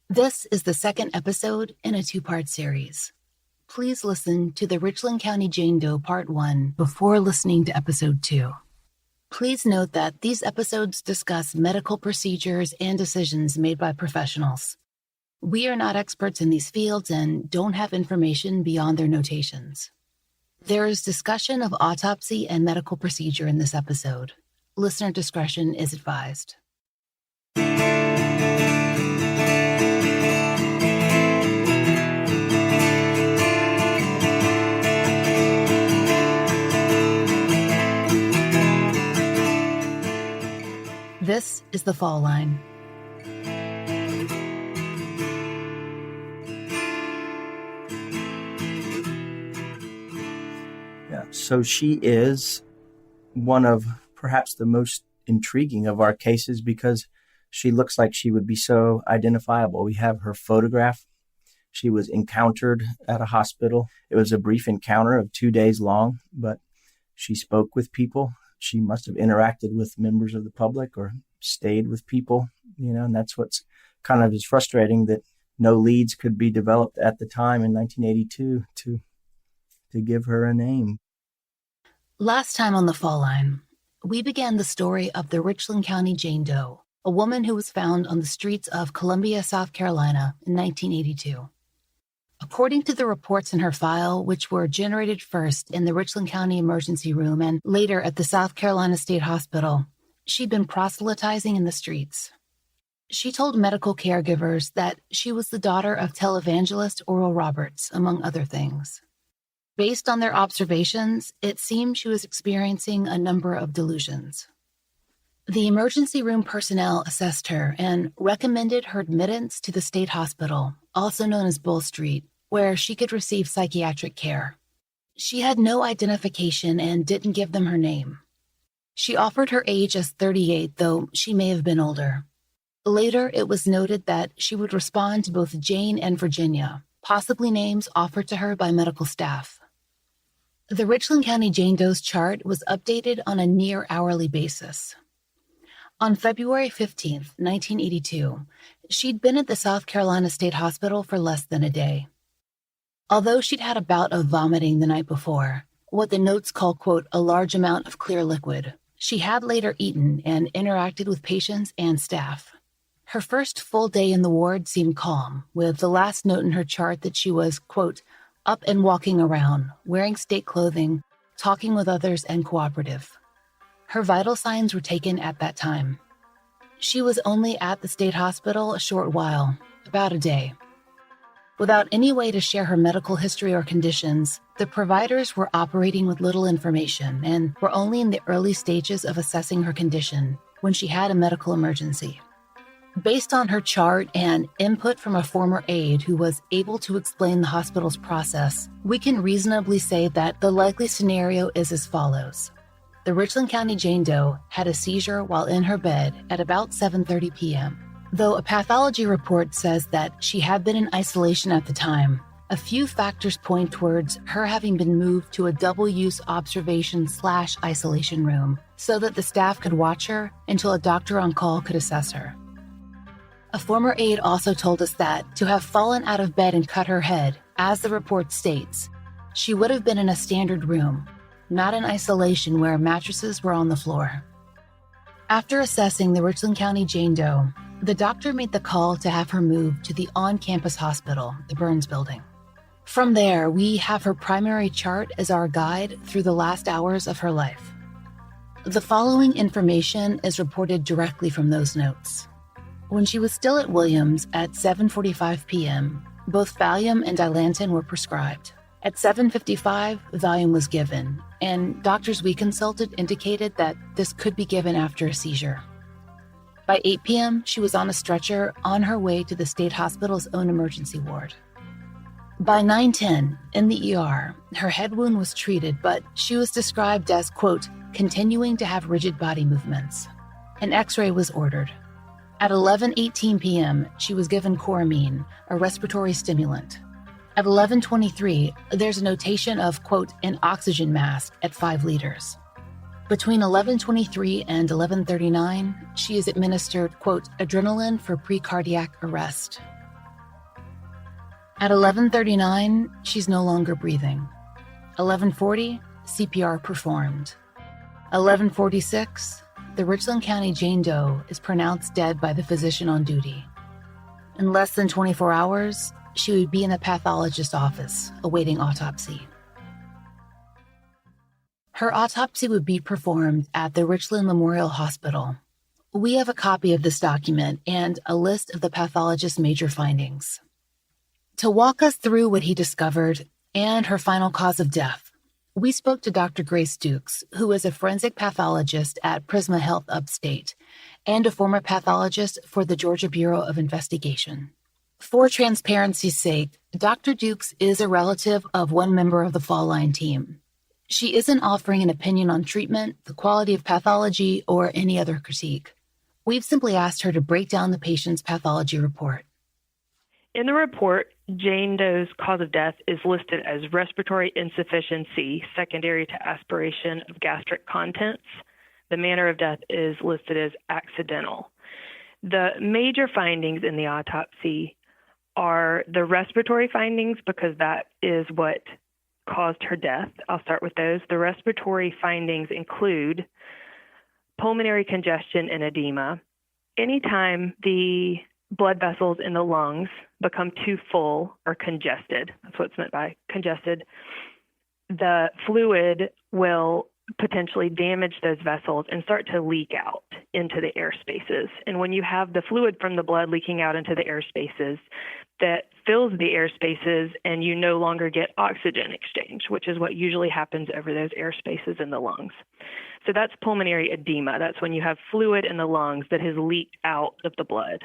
This is the second episode in a two-part series. Please listen to the Richland County Jane Doe Part 1 before listening to Episode 2. Please note that these episodes discuss medical procedures and decisions made by professionals. We are not experts in these fields and don't have information beyond their notations. There is discussion of autopsy and medical procedure in this episode. Listener discretion is advised. This is The Fall Line. Yeah, so she is one of perhaps the most intriguing of our cases because she looks like she would be so identifiable. We have her photograph. She was encountered at a hospital. It was a brief encounter of 2 days long, but she spoke with people. She must have interacted with members of the public or stayed with people, and that's what's kind of is frustrating, that no leads could be developed at the time in 1982 to give her a name. Last time on The Fall Line, we began the story of the Richland County Jane Doe, a woman who was found on the streets of Columbia, South Carolina in 1982. According to the reports in her file, which were generated first in the Richland County Emergency Room and later at the South Carolina State Hospital, she'd been proselytizing in the streets. She told medical caregivers that she was the daughter of televangelist Oral Roberts, among other things. Based on their observations, it seemed she was experiencing a number of delusions. The emergency room personnel assessed her and recommended her admittance to the state hospital, also known as Bull Street, where she could receive psychiatric care. She had no identification and didn't give them her name. She offered her age as 38, though she may have been older. Later, it was noted that she would respond to both Jane and Virginia, possibly names offered to her by medical staff. The Richland County Jane Doe's chart was updated on a near-hourly basis. On February 15, 1982, she'd been at the South Carolina State Hospital for less than a day. Although she'd had a bout of vomiting the night before, what the notes call, quote, a large amount of clear liquid, she had later eaten and interacted with patients and staff. Her first full day in the ward seemed calm, with the last note in her chart that she was, quote, up and walking around, wearing state clothing, talking with others, and cooperative. Her vital signs were taken at that time. She was only at the state hospital a short while, about a day. Without any way to share her medical history or conditions, the providers were operating with little information and were only in the early stages of assessing her condition when she had a medical emergency. Based on her chart and input from a former aide who was able to explain the hospital's process, we can reasonably say that the likely scenario is as follows. The Richland County Jane Doe had a seizure while in her bed at about 7:30 p.m. Though a pathology report says that she had been in isolation at the time, a few factors point towards her having been moved to a double-use observation/isolation room so that the staff could watch her until a doctor on call could assess her. A former aide also told us that to have fallen out of bed and cut her head, as the report states, she would have been in a standard room, not in isolation where mattresses were on the floor. After assessing the Richland County Jane Doe, the doctor made the call to have her moved to the on-campus hospital, the Burns Building. From there, we have her primary chart as our guide through the last hours of her life. The following information is reported directly from those notes. When she was still at Williams at 7:45 p.m., both Valium and Dilantin were prescribed. At 7:55, Valium was given, and doctors we consulted indicated that this could be given after a seizure. By 8 p.m., she was on a stretcher on her way to the state hospital's own emergency ward. By 9:10, in the ER, her head wound was treated, but she was described as, quote, continuing to have rigid body movements. An X-ray was ordered. At 11:18 p.m., she was given Coramine, a respiratory stimulant. At 11:23, there's a notation of, quote, an oxygen mask at 5 liters. Between 11:23 and 11:39, she is administered, quote, adrenaline for precardiac arrest. At 11:39, she's no longer breathing. 11:40, CPR performed. 11:46, the Richland County Jane Doe is pronounced dead by the physician on duty. In less than 24 hours, she would be in the pathologist's office, awaiting autopsy. Her autopsy would be performed at the Richland Memorial Hospital. We have a copy of this document and a list of the pathologist's major findings. To walk us through what he discovered and her final cause of death, we spoke to Dr. Grace Dukes, who is a forensic pathologist at Prisma Health Upstate and a former pathologist for the Georgia Bureau of Investigation. For transparency's sake, Dr. Dukes is a relative of one member of the Fall Line team. She isn't offering an opinion on treatment, the quality of pathology, or any other critique. We've simply asked her to break down the patient's pathology report. In the report, Jane Doe's cause of death is listed as respiratory insufficiency secondary to aspiration of gastric contents. The manner of death is listed as accidental. The major findings in the autopsy are the respiratory findings, because that is what caused her death. I'll start with those. The respiratory findings include pulmonary congestion and edema. Anytime the blood vessels in the lungs become too full or congested, that's what's meant by congested, the fluid will potentially damage those vessels and start to leak out into the air spaces. And when you have the fluid from the blood leaking out into the air spaces, that fills the air spaces and you no longer get oxygen exchange, which is what usually happens over those air spaces in the lungs. So that's pulmonary edema. That's when you have fluid in the lungs that has leaked out of the blood.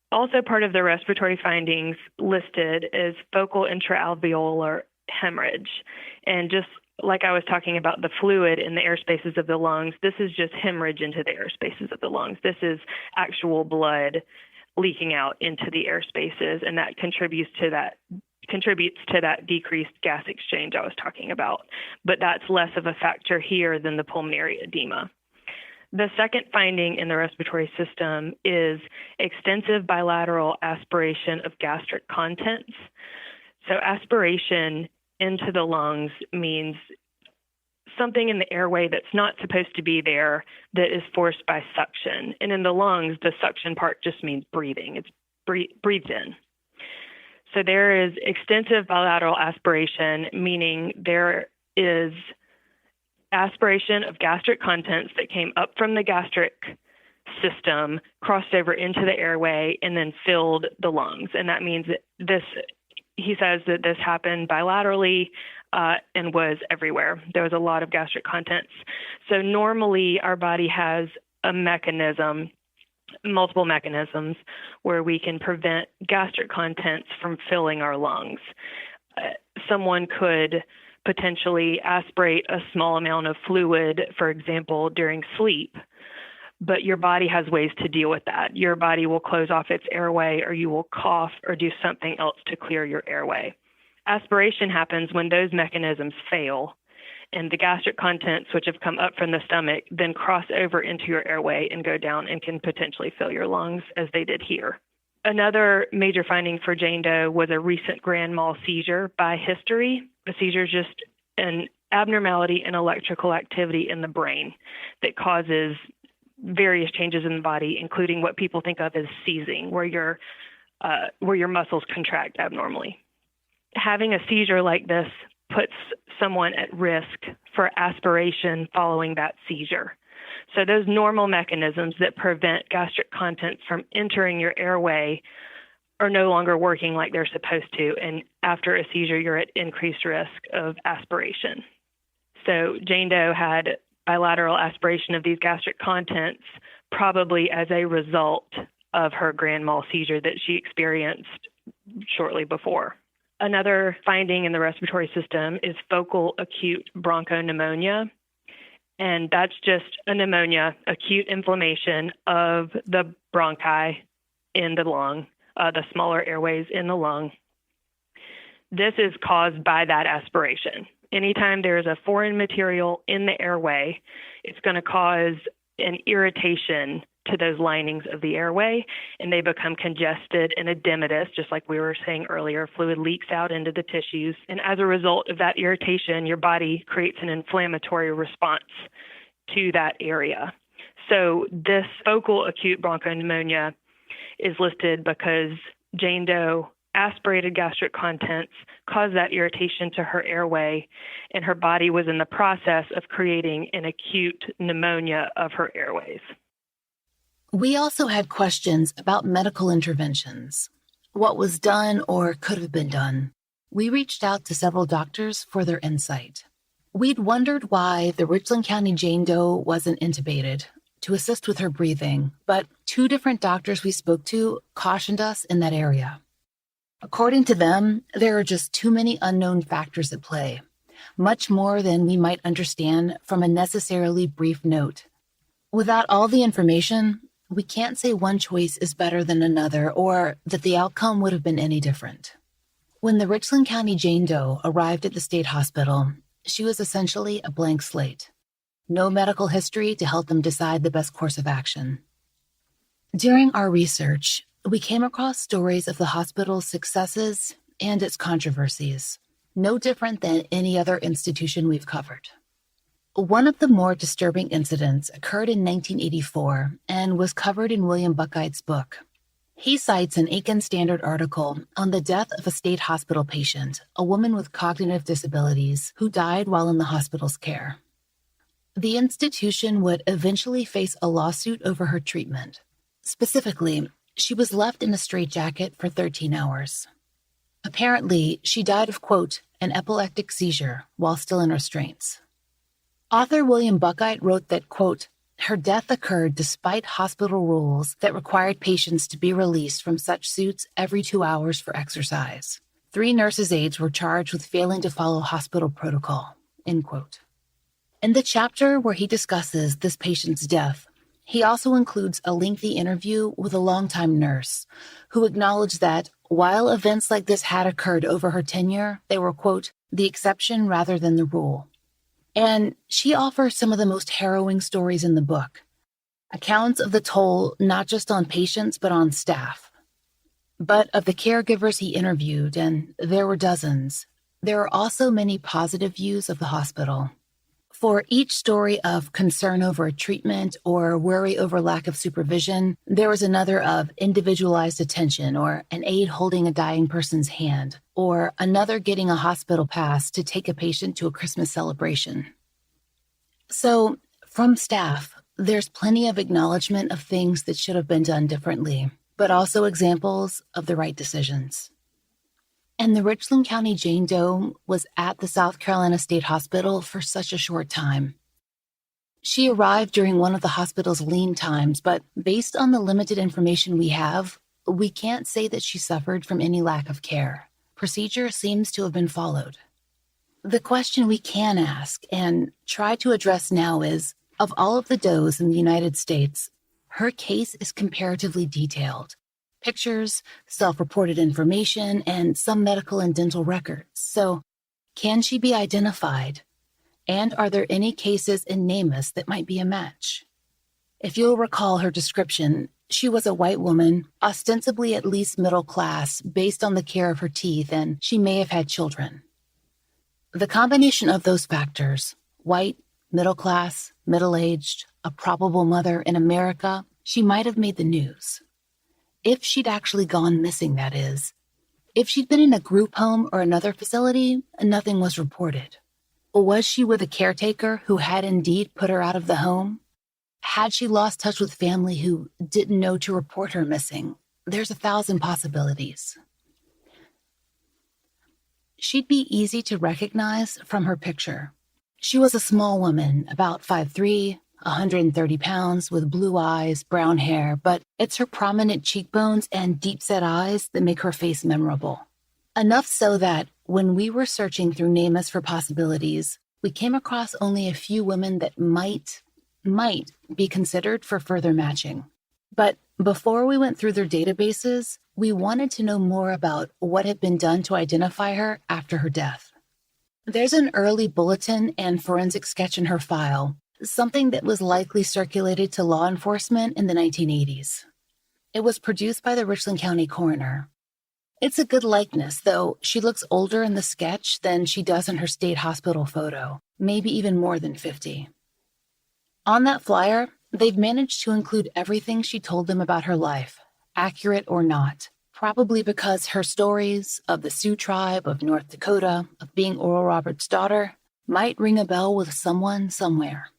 Also part of the respiratory findings listed is focal intraalveolar hemorrhage. And just like I was talking about the fluid in the air spaces of the lungs, this is just hemorrhage into the air spaces of the lungs. This is actual blood leaking out into the air spaces, and that contributes to that decreased gas exchange I was talking about. But that's less of a factor here than the pulmonary edema. The second finding in the respiratory system is extensive bilateral aspiration of gastric contents. So aspiration into the lungs means something in the airway that's not supposed to be there that is forced by suction. And in the lungs, the suction part just means breathing. It's breathed in. So there is extensive bilateral aspiration, meaning there is aspiration of gastric contents that came up from the gastric system, crossed over into the airway, and then filled the lungs. And that means that he says that this happened bilaterally and was everywhere. There was a lot of gastric contents. So normally our body has a mechanism, multiple mechanisms, where we can prevent gastric contents from filling our lungs. Someone could potentially aspirate a small amount of fluid, for example, during sleep, but your body has ways to deal with that. Your body will close off its airway, or you will cough or do something else to clear your airway. Aspiration happens when those mechanisms fail, and the gastric contents, which have come up from the stomach, then cross over into your airway and go down and can potentially fill your lungs, as they did here. Another major finding for Jane Doe was a recent grand mal seizure by history. A seizure is just an abnormality in electrical activity in the brain that causes various changes in the body, including what people think of as seizing, where your muscles contract abnormally. Having a seizure like this puts someone at risk for aspiration following that seizure. So those normal mechanisms that prevent gastric contents from entering your airway are no longer working like they're supposed to. And after a seizure, you're at increased risk of aspiration. So Jane Doe had bilateral aspiration of these gastric contents, probably as a result of her grand mal seizure that she experienced shortly before. Another finding in the respiratory system is focal acute bronchopneumonia. And that's just a pneumonia, acute inflammation of the bronchi in the lung, the smaller airways in the lung. This is caused by that aspiration. Anytime there is a foreign material in the airway, it's going to cause an irritation to those linings of the airway, and they become congested and edematous, just like we were saying earlier. Fluid leaks out into the tissues, and as a result of that irritation, your body creates an inflammatory response to that area. So this focal acute bronchopneumonia is listed because Jane Doe aspirated gastric contents caused that irritation to her airway, and her body was in the process of creating an acute pneumonia of her airways. We also had questions about medical interventions, what was done or could have been done. We reached out to several doctors for their insight. We'd wondered why the Richland County Jane Doe wasn't intubated to assist with her breathing, but 2 different doctors we spoke to cautioned us in that area. According to them, there are just too many unknown factors at play, much more than we might understand from a necessarily brief note. Without all the information, we can't say one choice is better than another or that the outcome would have been any different. When the Richland County Jane Doe arrived at the state hospital, she was essentially a blank slate. No medical history to help them decide the best course of action. During our research, we came across stories of the hospital's successes and its controversies, no different than any other institution we've covered. One of the more disturbing incidents occurred in 1984 and was covered in William Buckite's book. He cites an Aiken Standard article on the death of a state hospital patient, a woman with cognitive disabilities who died while in the hospital's care. The institution would eventually face a lawsuit over her treatment. Specifically, she was left in a straitjacket for 13 hours. Apparently, she died of, quote, an epileptic seizure while still in restraints. Author William Buckite wrote that, quote, her death occurred despite hospital rules that required patients to be released from such suits every 2 hours for exercise. 3 nurses' aides were charged with failing to follow hospital protocol, end quote. In the chapter where he discusses this patient's death, he also includes a lengthy interview with a longtime nurse who acknowledged that while events like this had occurred over her tenure, they were, quote, the exception rather than the rule. And she offers some of the most harrowing stories in the book, accounts of the toll not just on patients but on staff. But of the caregivers he interviewed, and there were dozens, there are also many positive views of the hospital. For each story of concern over a treatment or worry over lack of supervision, there was another of individualized attention or an aide holding a dying person's hand, or another getting a hospital pass to take a patient to a Christmas celebration. So, from staff, there's plenty of acknowledgement of things that should have been done differently, but also examples of the right decisions. And the Richland County Jane Doe was at the South Carolina State Hospital for such a short time. She arrived during one of the hospital's lean times, but based on the limited information we have, we can't say that she suffered from any lack of care. Procedure seems to have been followed. The question we can ask and try to address now is, of all of the Does in the United States, her case is comparatively detailed. Pictures, self-reported information, and some medical and dental records. So, can she be identified? And are there any cases in NamUs that might be a match? If you'll recall her description, she was a white woman, ostensibly at least middle class, based on the care of her teeth, and she may have had children. The combination of those factors, white, middle class, middle-aged, a probable mother in America, she might have made the news. If she'd actually gone missing, that is. If she'd been in a group home or another facility, nothing was reported. Or was she with a caretaker who had indeed put her out of the home? Had she lost touch with family who didn't know to report her missing? There's 1,000 possibilities. She'd be easy to recognize from her picture. She was a small woman, about 5'3", 130 pounds, with blue eyes, brown hair, but it's her prominent cheekbones and deep-set eyes that make her face memorable. Enough so that when we were searching through NamUs for possibilities, we came across only a few women that might be considered for further matching. But before we went through their databases, we wanted to know more about what had been done to identify her after her death. There's an early bulletin and forensic sketch in her file something that was likely circulated to law enforcement in the 1980s. It was produced by the Richland County coroner. It's a good likeness, though she looks older in the sketch than she does in her state hospital photo, maybe even more than 50. On that flyer, they've managed to include everything she told them about her life, accurate or not, probably because her stories of the Sioux tribe of North Dakota, of being Oral Roberts' daughter, might ring a bell with someone somewhere.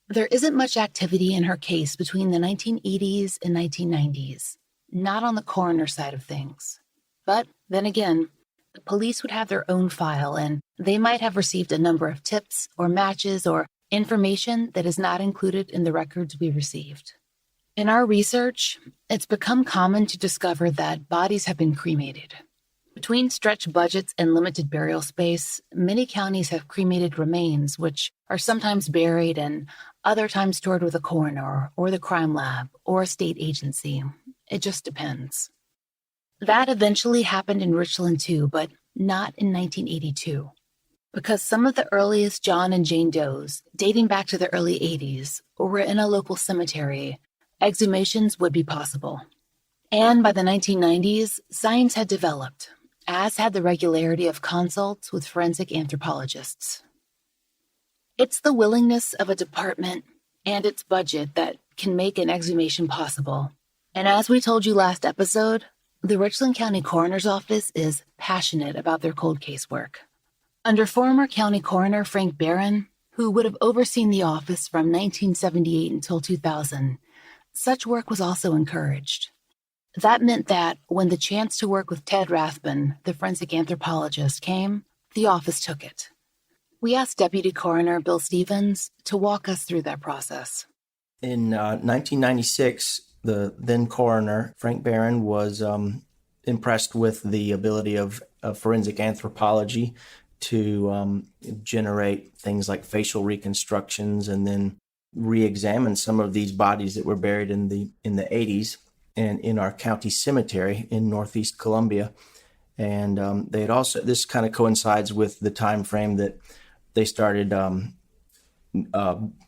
There isn't much activity in her case between the 1980s and 1990s, not on the coroner side of things. But then again, the police would have their own file, and they might have received a number of tips or matches or information that is not included in the records we received. In our research, it's become common to discover that bodies have been cremated. Between stretched budgets and limited burial space, many counties have cremated remains, which are sometimes buried and other times stored with a coroner or the crime lab or a state agency. It just depends. That eventually happened in Richland too, but not in 1982. Because some of the earliest John and Jane Does, dating back to the early 80s, were in a local cemetery, exhumations would be possible. And by the 1990s, science had developed, as had the regularity of consults with forensic anthropologists. It's the willingness of a department and its budget that can make an exhumation possible. And as we told you last episode, the Richland County Coroner's Office is passionate about their cold case work. Under former County Coroner Frank Barron, who would have overseen the office from 1978 until 2000, such work was also encouraged. That meant that when the chance to work with Ted Rathbun, the forensic anthropologist, came, the office took it. We asked Deputy Coroner Bill Stevens to walk us through that process. In 1996, the then coroner, Frank Barron, was impressed with the ability of forensic anthropology to generate things like facial reconstructions and then re-examine some of these bodies that were buried in the 80s and in our county cemetery in Northeast Columbia. And they had also, this kind of coincides with the time frame that they started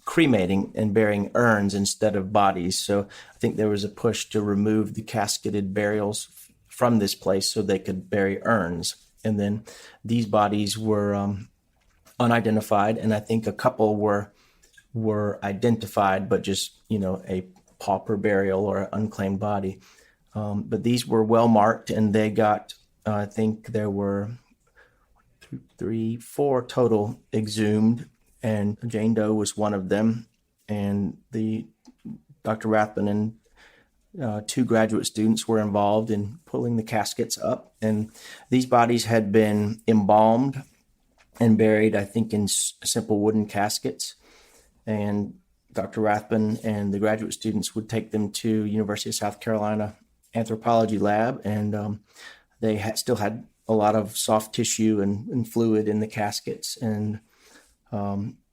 cremating and burying urns instead of bodies. So I think there was a push to remove the casketed burials from this place so they could bury urns. And then these bodies were unidentified, and I think a couple were identified, but just, a pauper burial or an unclaimed body. But these were well marked, and they got, I think there were 4 total exhumed, and Jane Doe was one of them. And Dr. Rathbun and 2 graduate students were involved in pulling the caskets up. And these bodies had been embalmed and buried, I think, in simple wooden caskets. And Dr. Rathbun and the graduate students would take them to University of South Carolina anthropology lab, and they still had a lot of soft tissue and fluid in the caskets, and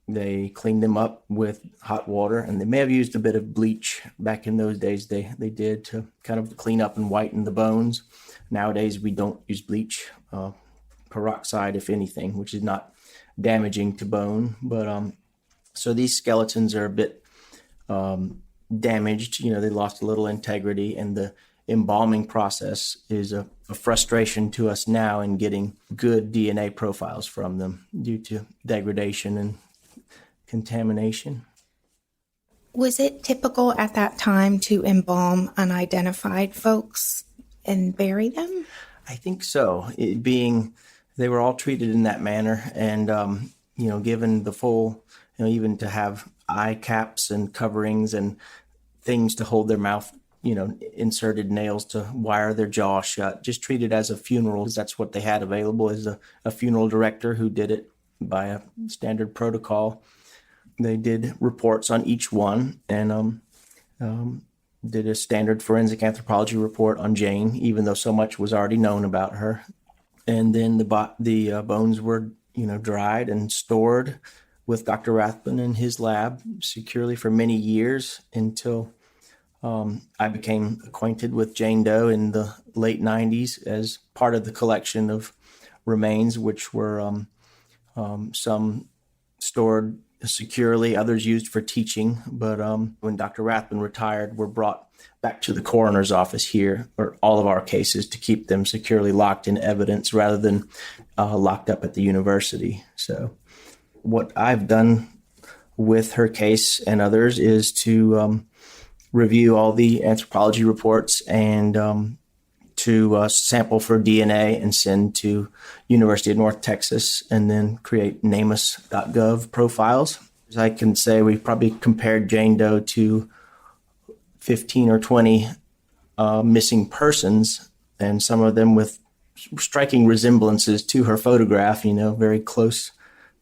they cleaned them up with hot water, and they may have used a bit of bleach back in those days. They did to kind of clean up and whiten the bones. Nowadays, we don't use bleach, peroxide, if anything, which is not damaging to bone. But so these skeletons are a bit damaged. They lost a little integrity, and the embalming process is a frustration to us now in getting good DNA profiles from them due to degradation and contamination. Was it typical at that time to embalm unidentified folks and bury them? I think so. They were all treated in that manner, and given the full, even to have eye caps and coverings and things to hold their mouth, inserted nails to wire their jaw shut, just treated as a funeral, because that's what they had available, as a funeral director who did it by a standard protocol. They did reports on each one, and did a standard forensic anthropology report on Jane, even though so much was already known about her. And then the bones were, dried and stored with Dr. Rathbun in his lab securely for many years until I became acquainted with Jane Doe in the late 90s as part of the collection of remains, which were some stored securely, others used for teaching. But when Dr. Rathbun retired, were brought back to the coroner's office here, or all of our cases, to keep them securely locked in evidence rather than locked up at the university. So what I've done with her case and others is to review all the anthropology reports and to sample for DNA and send to University of North Texas, and then create NamUs.gov profiles. As I can say, we probably compared Jane Doe to 15 or 20 missing persons, and some of them with striking resemblances to her photograph, very close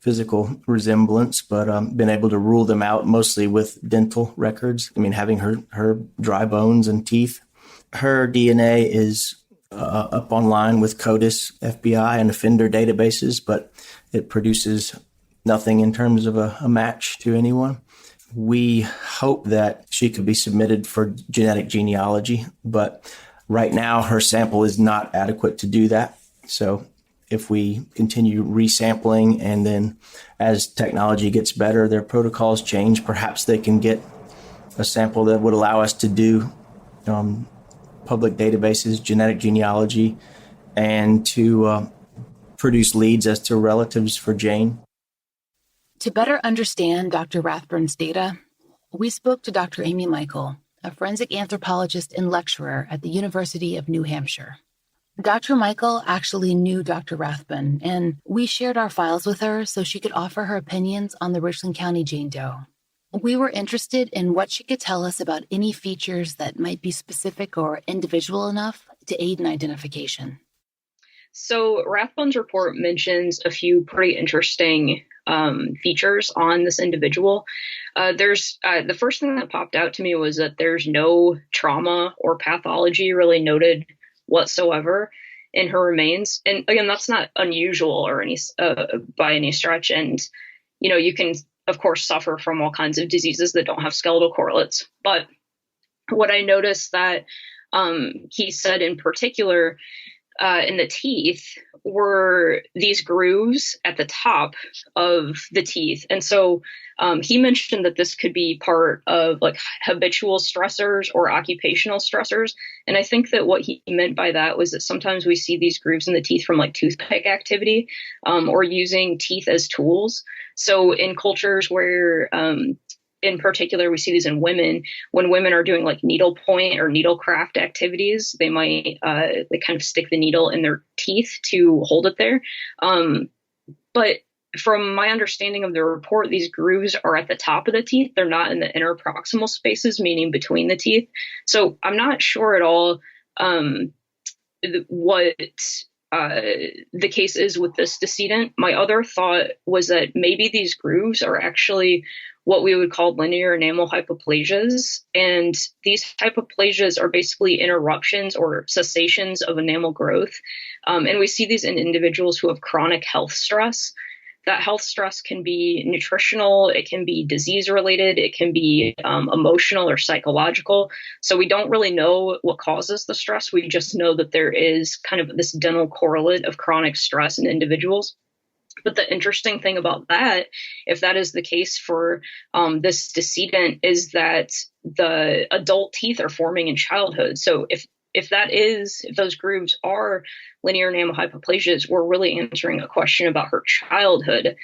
physical resemblance, but been able to rule them out mostly with dental records. Having her dry bones and teeth. Her DNA is up online with CODIS, FBI, and offender databases, but it produces nothing in terms of a match to anyone. We hope that she could be submitted for genetic genealogy, but right now her sample is not adequate to do that. So if we continue resampling, and then as technology gets better, their protocols change, perhaps they can get a sample that would allow us to do public databases, genetic genealogy, and to produce leads as to relatives for Jane. To better understand Dr. Rathbun's data, we spoke to Dr. Amy Michael, a forensic anthropologist and lecturer at the University of New Hampshire. Dr. Michael actually knew Dr. Rathbun, and we shared our files with her so she could offer her opinions on the Richland County Jane Doe. We were interested in what she could tell us about any features that might be specific or individual enough to aid in identification. So Rathbun's report mentions a few pretty interesting features on this individual. There's the first thing that popped out to me was that there's no trauma or pathology really noted whatsoever in her remains. And again, that's not unusual or any by any stretch. And, you can, of course, suffer from all kinds of diseases that don't have skeletal correlates. But what I noticed that he said in particular in the teeth were these grooves at the top of the teeth. And so he mentioned that this could be part of like habitual stressors or occupational stressors. And I think that what he meant by that was that sometimes we see these grooves in the teeth from like toothpick activity or using teeth as tools. So in cultures where in particular, we see these in women. When women are doing like needlepoint or needlecraft activities, they might they kind of stick the needle in their teeth to hold it there. But from my understanding of the report, these grooves are at the top of the teeth. They're not in the interproximal spaces, meaning between the teeth. So I'm not sure at all what the case is with this decedent. My other thought was that maybe these grooves are actually what we would call linear enamel hypoplasias. And these hypoplasias are basically interruptions or cessations of enamel growth. And we see these in individuals who have chronic health stress. That health stress can be nutritional, it can be disease related, it can be emotional or psychological. So we don't really know what causes the stress. We just know that there is kind of this dental correlate of chronic stress in individuals. But the interesting thing about that, if that is the case for this decedent, is that the adult teeth are forming in childhood. So if those grooves are linear enamel hypoplasias, we're really answering a question about her childhood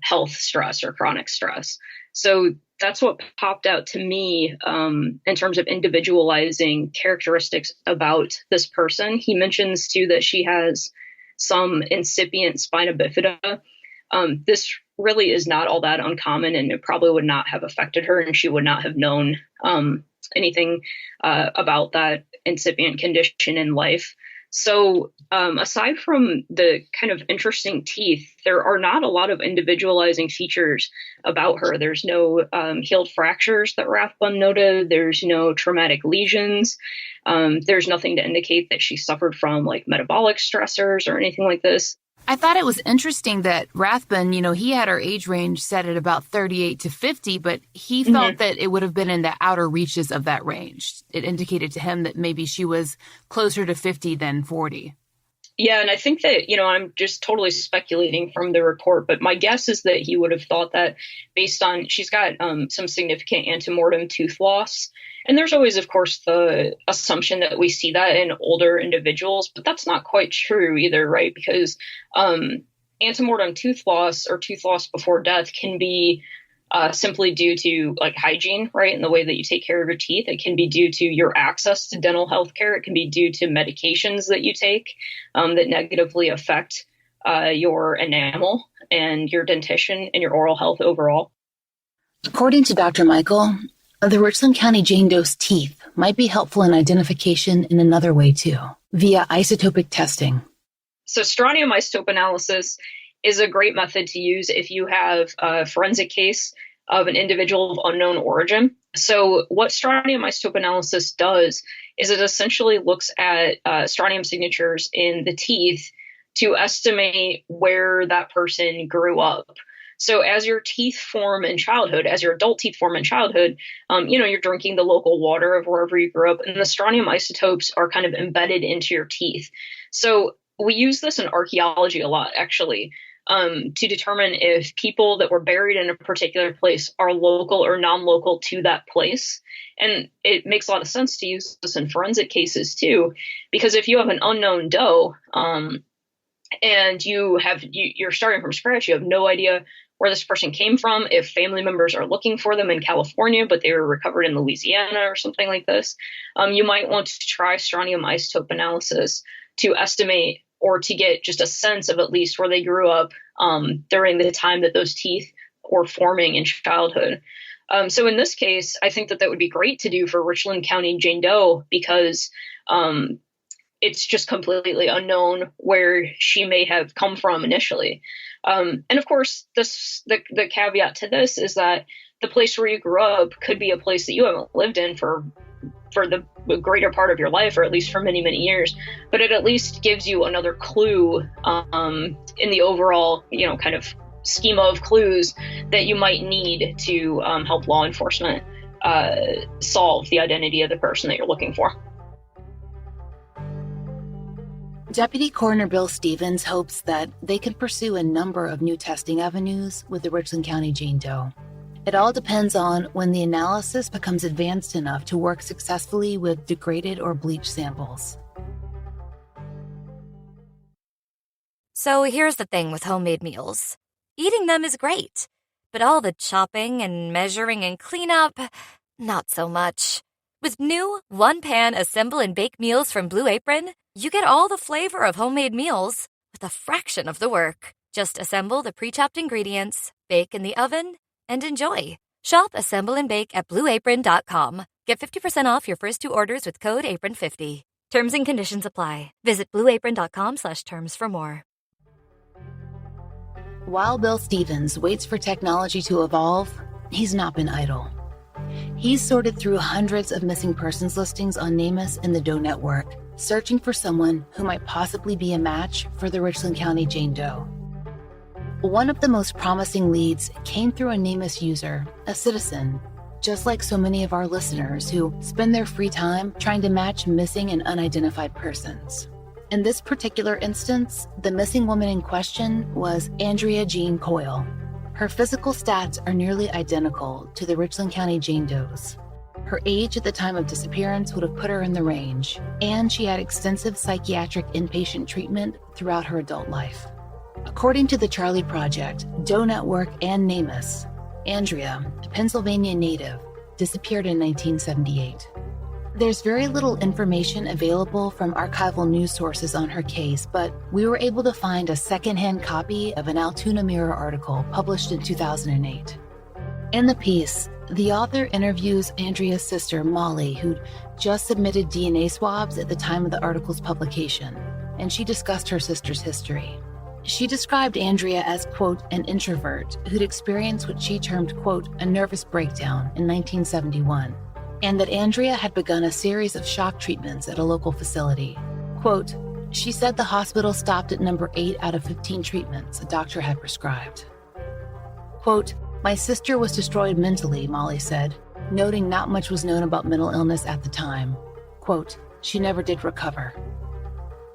health stress or chronic stress. So that's what popped out to me in terms of individualizing characteristics about this person. He mentions too that she has some incipient spina bifida. This really is not all that uncommon, and it probably would not have affected her, and she would not have known anything about that incipient condition in life. So aside from the kind of interesting teeth, there are not a lot of individualizing features about her. There's no healed fractures that Rathbun noted. There's no traumatic lesions. There's nothing to indicate that she suffered from like metabolic stressors or anything like this. I thought it was interesting that Rathbun, he had her age range set at about 38 to 50, but he felt that it would have been in the outer reaches of that range. It indicated to him that maybe she was closer to 50 than 40. Yeah, and I think that, I'm just totally speculating from the report, but my guess is that he would have thought that based on, she's got some significant antemortem tooth loss. And there's always, of course, the assumption that we see that in older individuals, but that's not quite true either, right? Because antemortem tooth loss or tooth loss before death can be simply due to like hygiene, right? And the way that you take care of your teeth. It can be due to your access to dental health care. It can be due to medications that you take that negatively affect your enamel and your dentition and your oral health overall. According to Dr. Michael, the Richland County Jane Doe's teeth might be helpful in identification in another way too, via isotopic testing. So strontium isotope analysis is a great method to use if you have a forensic case of an individual of unknown origin. So what strontium isotope analysis does is it essentially looks at strontium signatures in the teeth to estimate where that person grew up. So as your teeth form in childhood, as your adult teeth form in childhood, you're drinking the local water of wherever you grew up, and the strontium isotopes are kind of embedded into your teeth. So we use this in archaeology a lot, actually, to determine if people that were buried in a particular place are local or non-local to that place. And it makes a lot of sense to use this in forensic cases too, because if you have an unknown doe and you're starting from scratch, you have no idea where this person came from, if family members are looking for them in California, but they were recovered in Louisiana or something like this, you might want to try strontium isotope analysis to estimate or to get just a sense of at least where they grew up during the time that those teeth were forming in childhood. So in this case, I think that would be great to do for Richland County Jane Doe because it's just completely unknown where she may have come from initially. And of course, the caveat to this is that the place where you grew up could be a place that you haven't lived in for the greater part of your life, or at least for many, many years. But it at least gives you another clue in the overall, kind of schema of clues that you might need to help law enforcement solve the identity of the person that you're looking for. Deputy Coroner Bill Stevens hopes that they can pursue a number of new testing avenues with the Richland County Jane Doe. It all depends on when the analysis becomes advanced enough to work successfully with degraded or bleached samples. So here's the thing with homemade meals. Eating them is great, but all the chopping and measuring and cleanup, not so much. With new one-pan assemble and bake meals from Blue Apron, you get all the flavor of homemade meals with a fraction of the work. Just assemble the pre-chopped ingredients, bake in the oven, and enjoy. Shop, assemble, and bake at blueapron.com. Get 50% off your first 2 orders with code APRON50. Terms and conditions apply. Visit blueapron.com/terms for more. While Bill Stevens waits for technology to evolve, he's not been idle. He's sorted through hundreds of missing persons listings on NamUs and the Doe Network, searching for someone who might possibly be a match for the Richland County Jane Doe. One of the most promising leads came through a NamUs user, a citizen, just like so many of our listeners who spend their free time trying to match missing and unidentified persons. In this particular instance, the missing woman in question was Andrea Jean Coyle. Her physical stats are nearly identical to the Richland County Jane Doe's. Her age at the time of disappearance would have put her in the range, and she had extensive psychiatric inpatient treatment throughout her adult life. According to the Charlie Project, Doe Network, and NamUs, Andrea, a Pennsylvania native, disappeared in 1978. There's very little information available from archival news sources on her case, but we were able to find a secondhand copy of an Altoona Mirror article published in 2008. In the piece, the author interviews Andrea's sister, Molly, who'd just submitted DNA swabs at the time of the article's publication, and she discussed her sister's history. She described Andrea as, quote, an introvert who'd experienced what she termed, quote, a nervous breakdown in 1971, and that Andrea had begun a series of shock treatments at a local facility. Quote, she said the hospital stopped at number 8 out of 15 treatments a doctor had prescribed. Quote, my sister was destroyed mentally, Molly said, noting not much was known about mental illness at the time. Quote, she never did recover.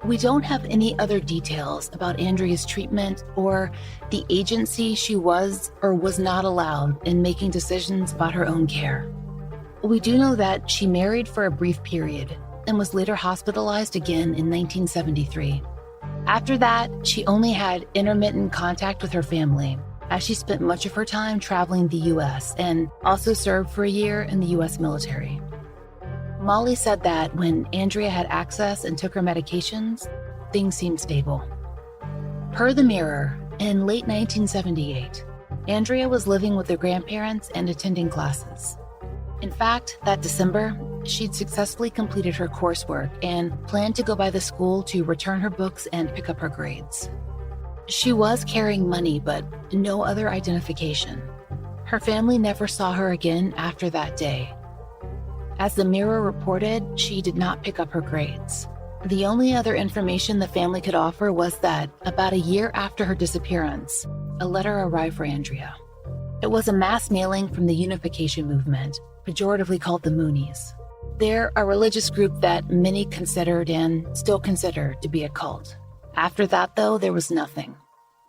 We don't have any other details about Andrea's treatment or the agency she was or was not allowed in making decisions about her own care. We do know that she married for a brief period and was later hospitalized again in 1973. After that, she only had intermittent contact with her family, as she spent much of her time traveling the U.S. and also served for a year in the U.S. military. Molly said that when Andrea had access and took her medications, things seemed stable. Per the Mirror, in late 1978, Andrea was living with her grandparents and attending classes. In fact, that December, she'd successfully completed her coursework and planned to go by the school to return her books and pick up her grades. She was carrying money, but no other identification. Her family never saw her again after that day. As the Mirror reported, she did not pick up her grades. The only other information the family could offer was that about a year after her disappearance, a letter arrived for Andrea. It was a mass mailing from the Unification Movement, pejoratively called the Moonies. They're a religious group that many considered and still consider to be a cult. After that, though, there was nothing.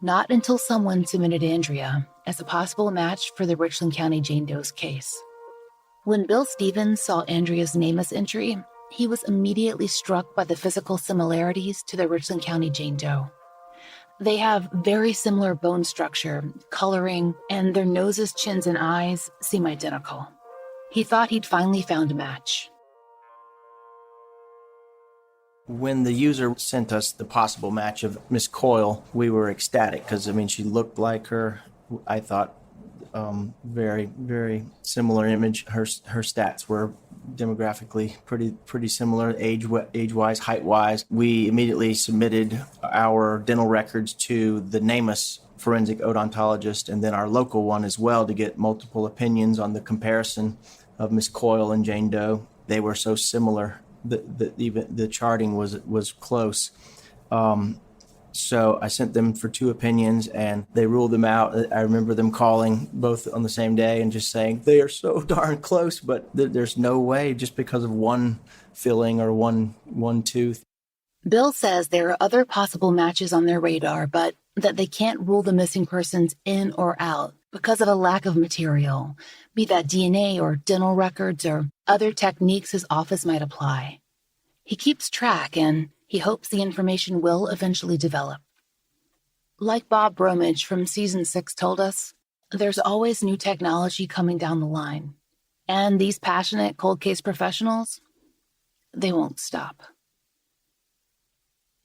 Not until someone submitted Andrea as a possible match for the Richland County Jane Doe's case. When Bill Stevens saw Andrea's NamUs entry, he was immediately struck by the physical similarities to the Richland County Jane Doe. They have very similar bone structure, coloring, and their noses, chins, and eyes seem identical. He thought he'd finally found a match. When the user sent us the possible match of Miss Coyle, we were ecstatic because, she looked like her. I thought very, very similar image. Her stats were demographically pretty similar, age-wise, height-wise. We immediately submitted our dental records to the NamUs forensic odontologist and then our local one as well to get multiple opinions on the comparison of Miss Coyle and Jane Doe. They were so similar that even the charting was close. So I sent them for two opinions and they ruled them out. I remember them calling both on the same day and just saying, they are so darn close, but there's no way just because of one filling or one tooth. Bill says there are other possible matches on their radar, but that they can't rule the missing persons in or out because of a lack of material, be that DNA or dental records or other techniques his office might apply. He keeps track and he hopes the information will eventually develop. Like Bob Bromage from Season 6 told us, there's always new technology coming down the line. And these passionate cold case professionals, they won't stop.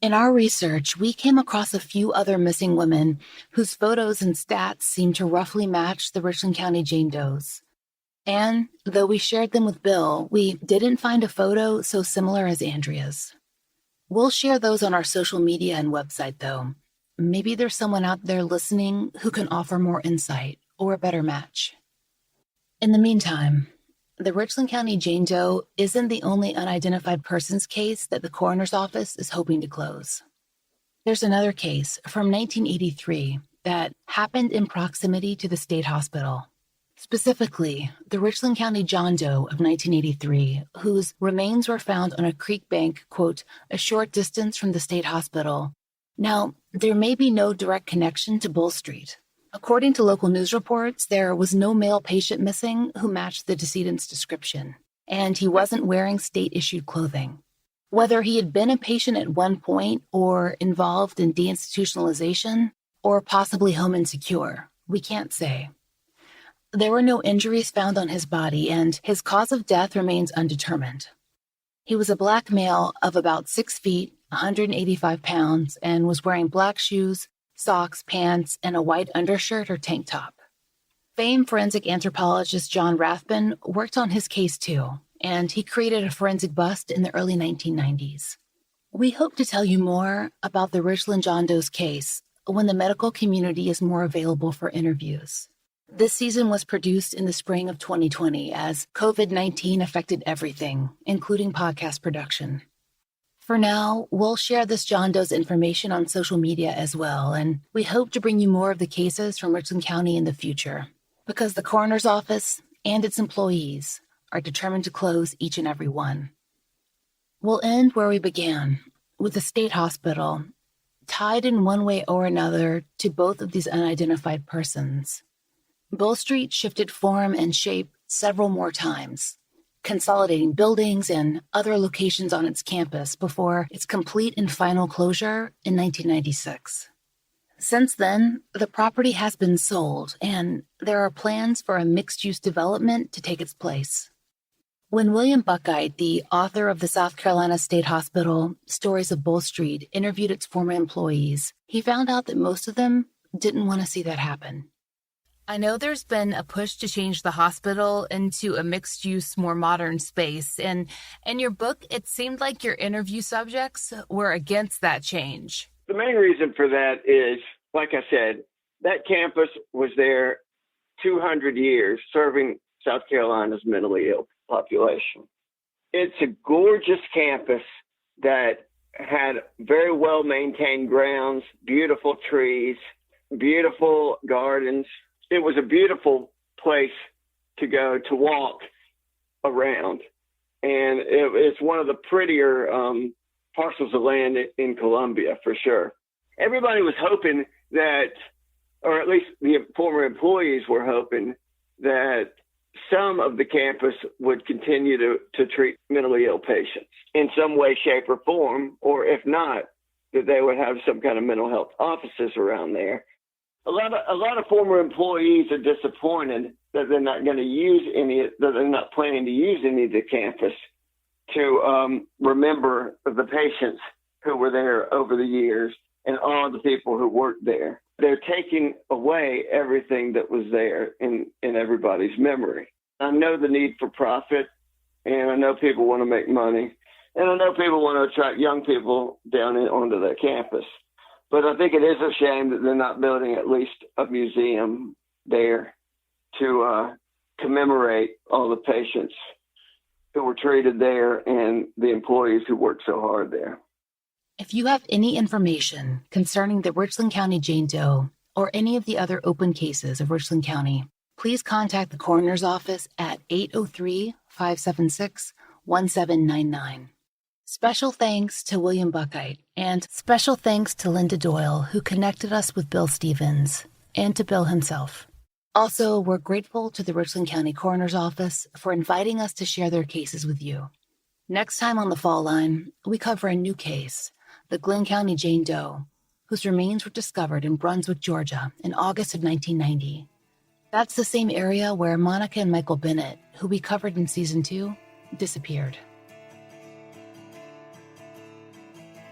In our research, we came across a few other missing women whose photos and stats seem to roughly match the Richland County Jane Doe's. And though we shared them with Bill, we didn't find a photo so similar as Andrea's. We'll share those on our social media and website, though. Maybe there's someone out there listening who can offer more insight or a better match. In the meantime, the Richland County Jane Doe isn't the only unidentified persons case that the coroner's office is hoping to close. There's another case from 1983 that happened in proximity to the state hospital. Specifically, the Richland County John Doe of 1983, whose remains were found on a creek bank, quote, a short distance from the state hospital. Now, there may be no direct connection to Bull Street. According to local news reports, there was no male patient missing who matched the decedent's description, and he wasn't wearing state-issued clothing. Whether he had been a patient at one point or involved in deinstitutionalization or possibly home insecure, we can't say. There were no injuries found on his body, and his cause of death remains undetermined. He was a black male of about 6 feet, 185 pounds, and was wearing black shoes, socks, pants, and a white undershirt or tank top. Famed forensic anthropologist John Rathbun worked on his case too, and he created a forensic bust in the early 1990s. We hope to tell you more about the Richland John Doe's case when the medical community is more available for interviews. This season was produced in the spring of 2020 as COVID-19 affected everything, including podcast production. For now, we'll share this John Doe's information on social media as well, and we hope to bring you more of the cases from Richland County in the future, because the coroner's office and its employees are determined to close each and every one. We'll end where we began, with the state hospital, tied in one way or another to both of these unidentified persons. Bull Street shifted form and shape several more times, consolidating buildings and other locations on its campus before its complete and final closure in 1996. Since then, the property has been sold, and there are plans for a mixed-use development to take its place. When William Buckeye, the author of the South Carolina State Hospital Stories of Bull Street, interviewed its former employees, he found out that most of them didn't want to see that happen. I know there's been a push to change the hospital into a mixed-use, more modern space, and in your book, it seemed like your interview subjects were against that change. The main reason for that is, like I said, that campus was there 200 years serving South Carolina's mentally ill population. It's a gorgeous campus that had very well-maintained grounds, beautiful trees, beautiful gardens. It was a beautiful place to go to walk around. And it's one of the prettier parcels of land in Columbia, for sure. Everybody was hoping that, or at least the former employees were hoping, that some of the campus would continue to treat mentally ill patients in some way, shape, or form, or if not, that they would have some kind of mental health offices around there. A lot of former employees are disappointed that they're not going to use that they're not planning to use any of the campus to remember the patients who were there over the years and all the people who worked there. They're taking away everything that was there in everybody's memory. I know the need for profit, and I know people want to make money, and I know people want to attract young people onto their campus. But I think it is a shame that they're not building at least a museum there to commemorate all the patients who were treated there and the employees who worked so hard there. If you have any information concerning the Richland County Jane Doe or any of the other open cases of Richland County, please contact the coroner's office at 803-576-1799. Special thanks to William Buckeye, and special thanks to Linda Doyle, who connected us with Bill Stevens, and to Bill himself. Also, we're grateful to the Richland County Coroner's Office for inviting us to share their cases with you. Next time on The Fall Line, we cover a new case, the Glenn County Jane Doe, whose remains were discovered in Brunswick, Georgia, in August of 1990. That's the same area where Monica and Michael Bennett, who we covered in Season 2, disappeared.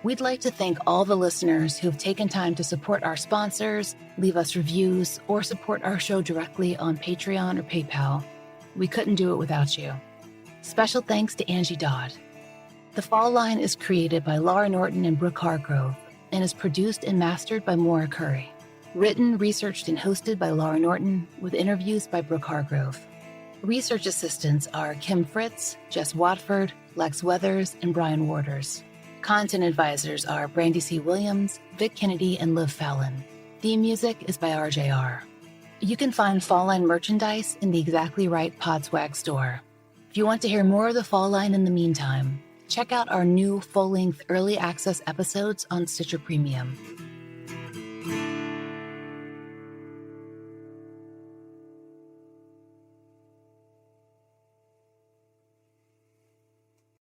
We'd like to thank all the listeners who have taken time to support our sponsors, leave us reviews, or support our show directly on Patreon or PayPal. We couldn't do it without you. Special thanks to Angie Dodd. The Fall Line is created by Laura Norton and Brooke Hargrove and is produced and mastered by Maura Curry. Written, researched, and hosted by Laura Norton with interviews by Brooke Hargrove. Research assistants are Kim Fritz, Jess Watford, Lex Weathers, and Brian Waters. Content advisors are Brandy C. Williams, Vic Kennedy, and Liv Fallon. Theme music is by RJR. You can find Fall Line merchandise in the Exactly Right Podswag store. If you want to hear more of the Fall Line in the meantime, check out our new full-length early access episodes on Stitcher Premium.